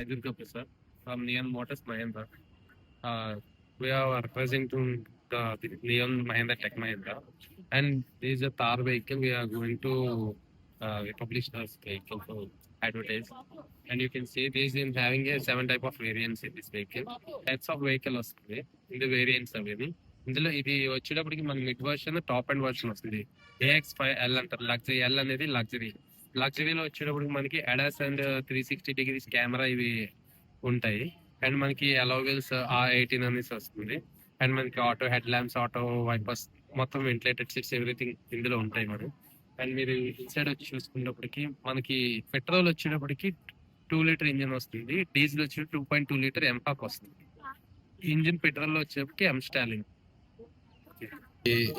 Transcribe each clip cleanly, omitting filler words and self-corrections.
Durga Prasad from Neon Motors Mahindra. We are representing the Neon Mahindra Tech Mahindra, and this is a Thar vehicle. We are going to publish this vehicle for advertise. And you can see this is having a 7 type of variants in this vehicle. Types of vehicle వస్తుంది in the variants అవి. ఇందులో ఇది వచ్చేటప్పటికి మన mid version top end version వస్తుంది. AX5L అంటారు. Luxury L అనేది లగ్జరీలో వచ్చేటప్పటికి మనకి అడాస్ అండ్ 360 డిగ్రీస్ కెమెరా ఇవి ఉంటాయి. అండ్ మనకి అలౌవెల్స్ R18 అనేసి వస్తుంది. అండ్ మనకి auto head lamps, auto wipers, మొత్తం వెంటిలేటెడ్ సీట్స్ ఎవ్రీథింగ్ ఇందులో ఉంటాయి మరి. అండ్ మీరు ఇన్సైడ్ వచ్చి చూసుకున్నప్పటికి మనకి పెట్రోల్ వచ్చేటప్పటికి 2 లీటర్ ఇంజిన్ వస్తుంది. డీజిల్ వచ్చి 2.2 లీటర్ ఎంపాక్ వస్తుంది. ఇంజిన్ పెట్రోల్ లో వచ్చేటప్పటికి ఎం స్టాలింగ్.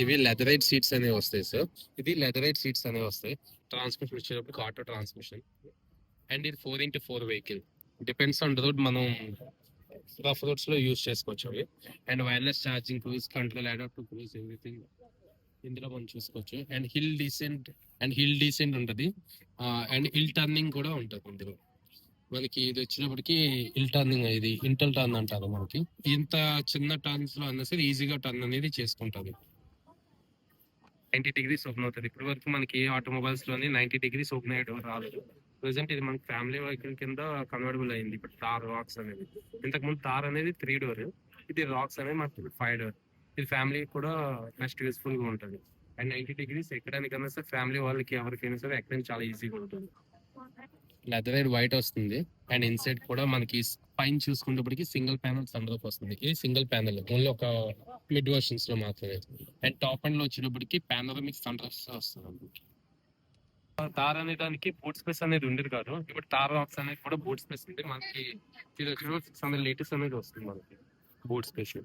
ఇవి లెదరైట్ సీట్స్ అనేవి వస్తాయి సార్. ఇది లెదరైట్ సీట్స్ అనేవి వస్తాయి. ట్రాన్స్మిషన్ వచ్చేటప్పటికి ఆటో ట్రాన్స్మిషన్. అండ్ ఇది 4x4 vehicle. Depends on road, మనం రఫ్ రోడ్స్ లో యూజ్ చేసుకోవచ్చు అవి. And wireless charging, cruise control, adaptive cruise, everything ఇందులో మనం చూసుకోవచ్చు. అండ్ హిల్ డీసెంట్ ఉంటుంది. అండ్ హిల్ టర్నింగ్ కూడా ఉంటుంది ఇందులో. మనకి ఇది వచ్చినప్పటికి హిల్ టర్నింగ్, ఇది ఇంటల్ టర్న్ అంటారు. మనకి ఇంత చిన్న టర్న్స్ లో అన్నా సరే ఈజీగా టర్న్ అనేది చేసుకుంటుంది. 90 degrees ఓపెన్ అవుతుంది. ఇప్పటి వరకు మనకి ఆటోమొబైల్స్ లోని 90 degrees ఓపెన్ అయ్యే డోర్ రాలేదు. ప్రెసెంట్ ఇది మనకి ఫ్యామిలీ వెహికల్ కింద కన్వర్టబుల్ అయింది ఇప్పుడు థార్ రాక్స్ అనేది. ఇంతకు ముందు థార్ అనేది 3 డోర్, ఇది రాక్స్ అనేది మనకి 5 డోర్. ఇది ఫ్యామిలీ కూడా నెక్స్ట్ యూస్ఫుల్ గా ఉంటుంది. అండ్ 90 degrees ఎక్కడానికన్నా సరే ఫ్యామిలీ వాళ్ళకి ఎవరికైనా సరే ఎక్కడానికి చాలా ఈజీగా ఉంటుంది. లెదరైడ్ వైట్ వస్తుంది. అండ్ ఇన్సైడ్ కూడా మనకి పైన చూసుకున్నప్పటికి సింగిల్ ప్యానల్ సన్ రూఫ్ వస్తుంది. ఇది సింగిల్ ప్యానల్ ఓన్లీ ఒక మిడ్ వర్షన్స్ లో మాత్రమే. అండ్ టాప్ అండ్ లో వచ్చినప్పటికి పానోరమిక్ సన్ రూఫ్ వస్తుంది. తార్ అనే దానికి బూట్ స్పేస్ అనేది ఉండేది కాదు. ఇప్పుడు తార్ రాక్స్ అనేది కూడా బూట్ స్పేస్ ఉంది. మనకి 600 లీటర్స్ అనేది వస్తుంది మనకి బూట్ స్పేస్.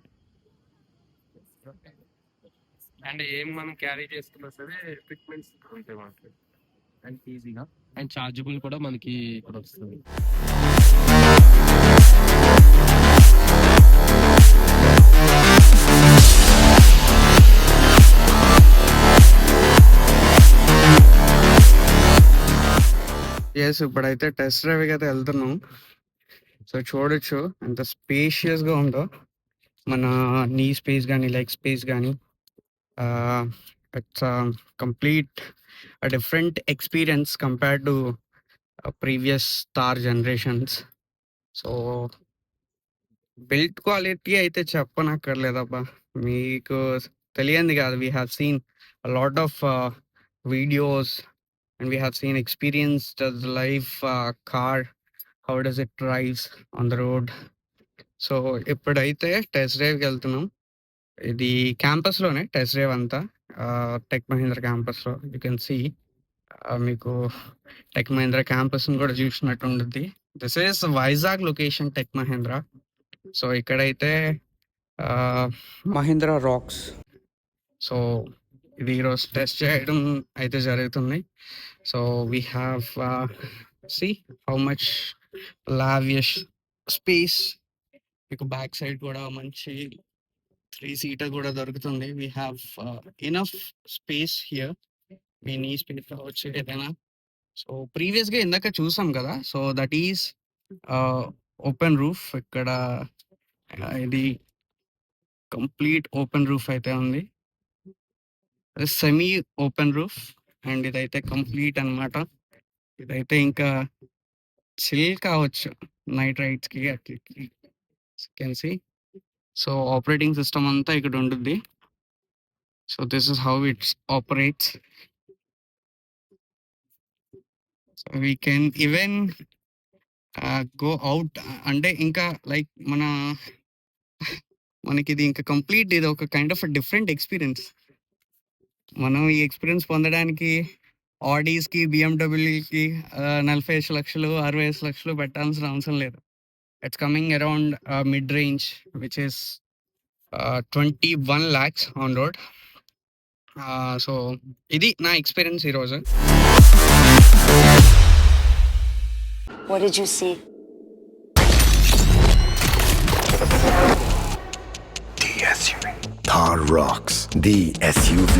అండ్ ఏం మనం క్యారీ చేసుకున్నా సరే ఎక్విప్మెంట్స్ ఉంటాయి మనకి అండ్ ఈజీగా. అండ్ చార్జబుల్ కూడా మనకి ఇక్కడ వస్తుంది. ఇప్పుడైతే టెస్ట్ డ్రైవ్ అయితే వెళ్తున్నాం. సో చూడొచ్చు ఎంత స్పేషియస్ గా ఉందో. మన నీ స్పేస్ కానీ లెగ్ స్పేస్ కానీ it's complete different experience compared to previous star generations. So build quality అయితే చెప్పనక్కర్లేదబ్బా, మీకు తెలియంది కాదు. We have seen lot of videos and we have seen experienced the live car, how does it drives on the road. So ఇప్పుడైతే test డ్రైవ్కి వెళ్తున్నాం. ఇది క్యాంపస్లోనే test drive అంతా, tech Mahindra క్యాంపస్లో. You can see మీకు టెక్ మహీంద్ర క్యాంపస్ని కూడా చూసినట్టు ఉంటుంది. This is Vizag location tech Mahindra. So ఇక్కడైతే మహీంద్ర రాక్స్. సో ఇది ఈరోజు టెస్ట్ చేయడం అయితే జరుగుతుంది. So we have see how much లావియస్ స్పేస్. మీకు బ్యాక్ సైడ్ కూడా మంచి 3 సీటర్ కూడా దొరుకుతుంది. We have enough space here. మీ నీ స్పేస్ కావచ్చు ఏదైనా. సో ప్రీవియస్గా ఇందాక చూసాం కదా, so that is open roof. ఇక్కడ ఇది కంప్లీట్ ఓపెన్ రూఫ్ అయితే ఉంది, సెమీ ఓపెన్ రూఫ్. అండ్ ఇదైతే కంప్లీట్ అన్నమాట. ఇదైతే ఇంకా చిల్ కావచ్చు నైట్ రైడ్స్కి అట్లకి. Can see. So operating system అంతా ఇక్కడ ఉంటుంది. So this is how it's operates. So we can even go out. అంటే ఇంకా లైక్ మనకి ఇది ఇంకా కంప్లీట్, ఇది ఒక కైండ్ ఆఫ్ డిఫరెంట్ ఎక్స్పీరియన్స్. మనం ఈ ఎక్స్పీరియన్స్ పొందడానికి ఆడీస్కి, బిఎండబ్ల్యూకి 45 లక్షలు 65 లక్షలు పెట్టాల్సిన అవసరం లేదు. It's coming around mid range which is 21 lakhs on road. So ఇది నా ఎక్స్పీరియన్స్ ఈరోజు. What did you see? The SUV. Thar Rocks, the SUV.